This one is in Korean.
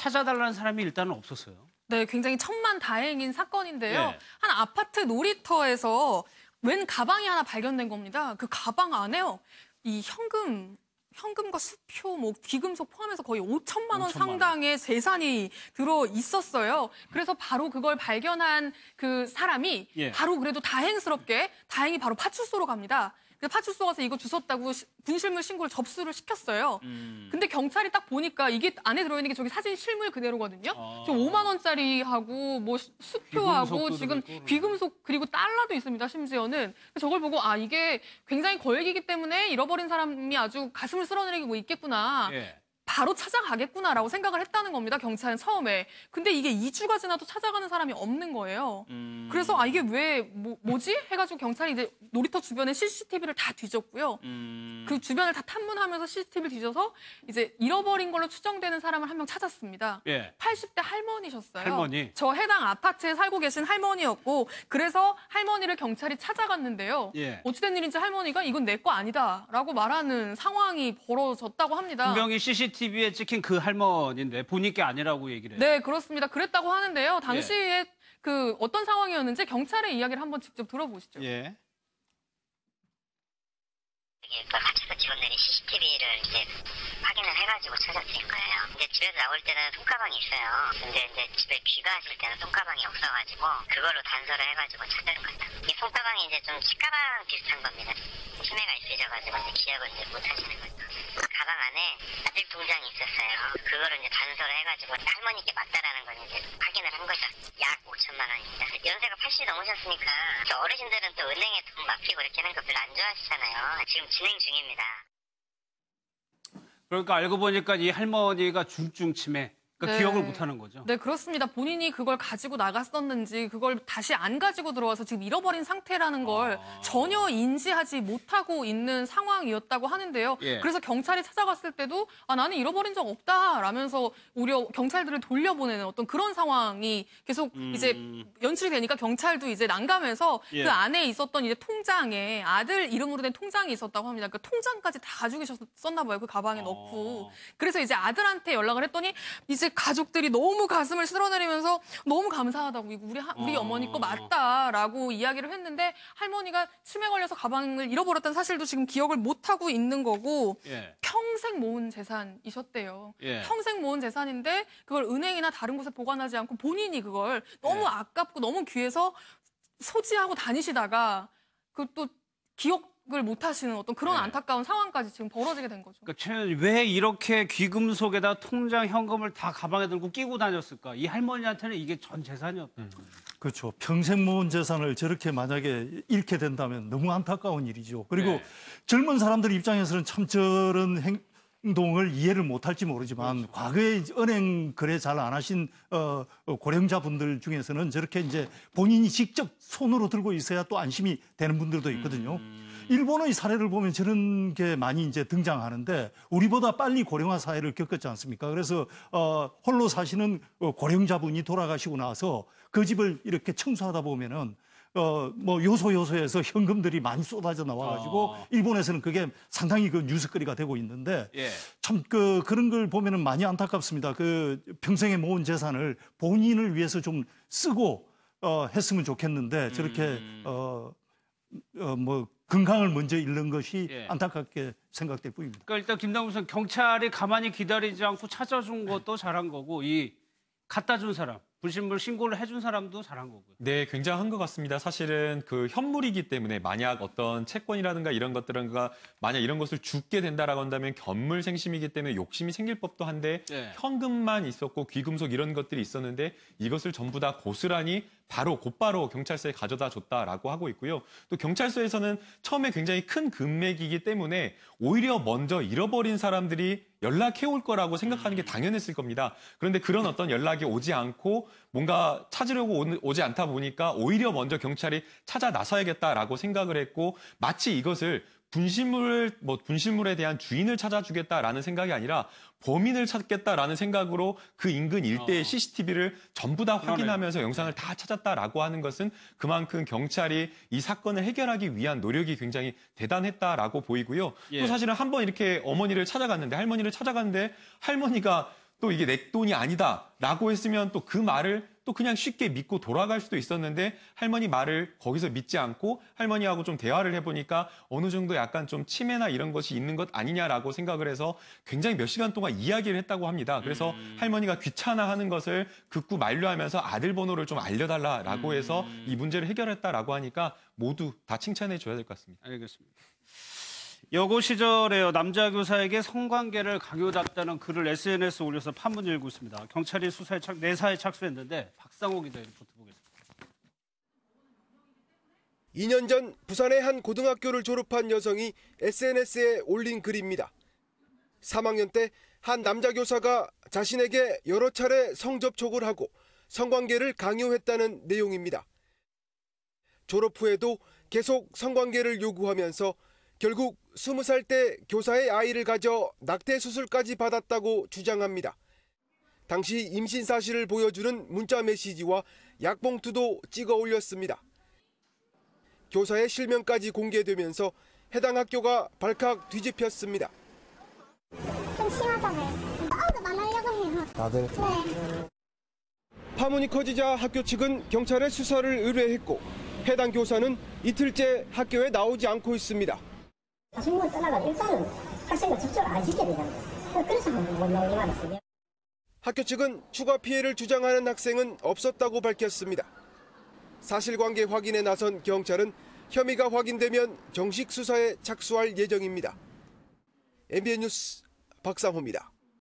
찾아달라는 사람이 일단은 없었어요. 네, 굉장히 천만다행인 사건인데요. 예. 한 아파트 놀이터에서 웬 가방이 하나 발견된 겁니다. 그 가방 안에요. 이 현금과 수표, 뭐 귀금속 포함해서 거의 5천만 원 상당의 재산이 들어 있었어요. 그래서 바로 그걸 발견한 그 사람이 바로 그래도 다행히 바로 파출소로 갑니다. 그래서 파출소 가서 이거 주웠다고 분실물 신고를 접수를 시켰어요. 근데 경찰이 딱 보니까 이게 안에 들어있는 게 저기 사진 실물 그대로거든요. 지금 5만 원짜리하고 뭐 수표하고 지금 귀금속 그리고 달러도 있습니다. 심지어는. 저걸 보고 아 이게 굉장히 거액이기 때문에 잃어버린 사람이 아주 가슴을 쓸어내리고 있겠구나. 바로 찾아가겠구나라고 생각을 했다는 겁니다. 경찰은 처음에. 근데 이게 2주가 지나도 찾아가는 사람이 없는 거예요. 그래서 아 이게 왜 뭐지? 해가지고 경찰이 이제 놀이터 주변에 CCTV를 다 뒤졌고요. 그 주변을 다 탐문하면서 CCTV를 뒤져서 이제 잃어버린 걸로 추정되는 사람을 한 명 찾았습니다. 80대 할머니셨어요. 할머니? 저 해당 아파트에 살고 계신 할머니였고 그래서 할머니를 경찰이 찾아갔는데요. 어찌된 일인지 할머니가 이건 내 거 아니다라고 말하는 상황이 벌어졌다고 합니다. 분명히 CCTV에 찍힌 그 할머니인데 본인 게 아니라고 얘기를 해요. 네, 그렇습니다. 그랬다고 하는데요. 당시에 그 어떤 상황이었는지 경찰의 이야기를 한번 직접 들어보시죠. 파출소 직원들이 CCTV를 이제 확인을 해가지고 찾아드린 거예요. 근데 집에서 나올 때는 손가방이 있어요. 근데 이제 집에 귀가하실 때는 손가방이 없어가지고 그걸로 단서를 해가지고 찾은 거죠. 이 손가방이 이제 좀 식가방 비슷한 겁니다. 치매가 있으셔가지고 이제 기억을 이제 못 하시는 거죠. 가방 안에 아직 통장이 있었어요. 그거를 이제 단서를 해가지고 할머니께 맞다라는 걸 이제 확인을 한 거죠. 약 5천만 원입니다. 연세가 80 넘으셨으니까 어르신들은 또 은행에 돈 맡기고 이렇게 하는 거 별로 안 좋아하시잖아요. 지금 진행 중입니다. 그러니까 알고 보니까 이 할머니가 중증 치매. 그러니까 기억을 못하는 거죠. 네, 그렇습니다. 본인이 그걸 가지고 나갔었는지 그걸 다시 안 가지고 들어와서 지금 잃어버린 상태라는 걸 전혀 인지하지 못하고 있는 상황이었다고 하는데요. 그래서 경찰이 찾아갔을 때도 아, 나는 잃어버린 적 없다라면서 오히려 경찰들을 돌려보내는 어떤 그런 상황이 계속 이제 연출이 되니까 경찰도 이제 난감해서 그 안에 있었던 이제 통장에 아들 이름으로 된 통장이 있었다고 합니다. 그 통장까지 다 가지고 계셨었나 봐요. 그 가방에 넣고. 그래서 이제 아들한테 연락을 했더니 이제 가족들이 너무 가슴을 쓸어내리면서 너무 감사하다고 이거 우리 어머니 거 맞다라고 이야기를 했는데 할머니가 치매 걸려서 가방을 잃어버렸다는 사실도 지금 기억을 못하고 있는 거고 평생 모은 재산이셨대요. 평생 모은 재산인데 그걸 은행이나 다른 곳에 보관하지 않고 본인이 그걸 너무 아깝고 너무 귀해서 소지하고 다니시다가 그 또 기억을 못 하시는 어떤 그런 안타까운 상황까지 지금 벌어지게 된 거죠. 그러니까 왜 이렇게 귀금속에다 통장 현금을 다 가방에 들고 끼고 다녔을까? 이 할머니한테는 이게 전 재산이었다. 그렇죠. 평생 모은 재산을 저렇게 만약에 잃게 된다면 너무 안타까운 일이죠. 그리고 젊은 사람들 입장에서는 참 저런 행동을 이해를 못할지 모르지만 과거에 은행 거래 잘 안 하신 고령자분들 중에서는 저렇게 이제 본인이 직접 손으로 들고 있어야 또 안심이 되는 분들도 있거든요. 일본의 사례를 보면 저런 게 많이 이제 등장하는데 우리보다 빨리 고령화 사회를 겪었지 않습니까? 그래서 홀로 사시는 고령자분이 돌아가시고 나서 그 집을 이렇게 청소하다 보면은 뭐 요소에서 현금들이 많이 쏟아져 나와가지고 일본에서는 그게 상당히 그 뉴스거리가 되고 있는데 참 그런 걸 보면은 많이 안타깝습니다. 그 평생에 모은 재산을 본인을 위해서 좀 쓰고 했으면 좋겠는데 저렇게 뭐 건강을 먼저 잃는 것이 안타깝게 생각될 뿐입니다. 그러니까 일단 김남국 선 경찰이 가만히 기다리지 않고 찾아준 것도 잘한 거고 이 갖다 준 사람. 분실물 신고를 해준 사람도 잘한 거고요. 네, 굉장한 것 같습니다. 사실은 그 현물이기 때문에 만약 어떤 채권이라든가 이런 것들은가 만약 이런 것을 줍게 된다라고 한다면 견물생심이기 때문에 욕심이 생길 법도 한데 현금만 있었고 귀금속 이런 것들이 있었는데 이것을 전부 다 고스란히 곧바로 경찰서에 가져다 줬다라고 하고 있고요. 또 경찰서에서는 처음에 굉장히 큰 금액이기 때문에 오히려 먼저 잃어버린 사람들이 연락해 올 거라고 생각하는 게 당연했을 겁니다. 그런데 그런 어떤 연락이 오지 않고 뭔가 찾으려고 오지 않다 보니까 오히려 먼저 경찰이 찾아 나서야겠다라고 생각을 했고 마치 이것을 분실물에 대한 주인을 찾아주겠다라는 생각이 아니라 범인을 찾겠다라는 생각으로 그 인근 일대의 CCTV를 전부 다 확인하면서 영상을 다 찾았다라고 하는 것은 그만큼 경찰이 이 사건을 해결하기 위한 노력이 굉장히 대단했다라고 보이고요. 또 사실은 한번 이렇게 할머니를 찾아갔는데 할머니가 또 이게 내 돈이 아니다라고 했으면 또 그 말을 또 그냥 쉽게 믿고 돌아갈 수도 있었는데 할머니 말을 거기서 믿지 않고 할머니하고 좀 대화를 해보니까 어느 정도 약간 좀 치매나 이런 것이 있는 것 아니냐라고 생각을 해서 굉장히 몇 시간 동안 이야기를 했다고 합니다. 그래서 할머니가 귀찮아하는 것을 극구 만류하면서 아들 번호를 좀 알려달라라고 해서 이 문제를 해결했다라고 하니까 모두 다 칭찬해 줘야 될 것 같습니다. 알겠습니다. 여고 시절에요. 남자 교사에게 성관계를 강요했다는 글을 SNS에 올려서 판문을 일고 있습니다. 경찰이 내사에 착수했는데 박상호 기자의 리포트 보겠습니다. 2년 전 부산의 한 고등학교를 졸업한 여성이 SNS에 올린 글입니다. 3학년 때 한 남자 교사가 자신에게 여러 차례 성접촉을 하고 성관계를 강요했다는 내용입니다. 졸업 후에도 계속 성관계를 요구하면서 결국 20살 때 교사의 아이를 가져 낙태 수술까지 받았다고 주장합니다. 당시 임신 사실을 보여주는 문자 메시지와 약봉투도 찍어 올렸습니다. 교사의 실명까지 공개되면서 해당 학교가 발칵 뒤집혔습니다. 좀 심하잖아요. 안 하려고 해요. 다들? 네. 파문이 커지자 학교 측은 경찰에 수사를 의뢰했고 해당 교사는 이틀째 학교에 나오지 않고 있습니다. 자신만 떠나가 일단은 학생과 접촉을 안 시켜야 되잖아요. 그래서 못 나오게 말았어요. 학교 측은 추가 피해를 주장하는 학생은 없었다고 밝혔습니다. 사실관계 확인에 나선 경찰은 혐의가 확인되면 정식 수사에 착수할 예정입니다. MBN 뉴스 박상호입니다.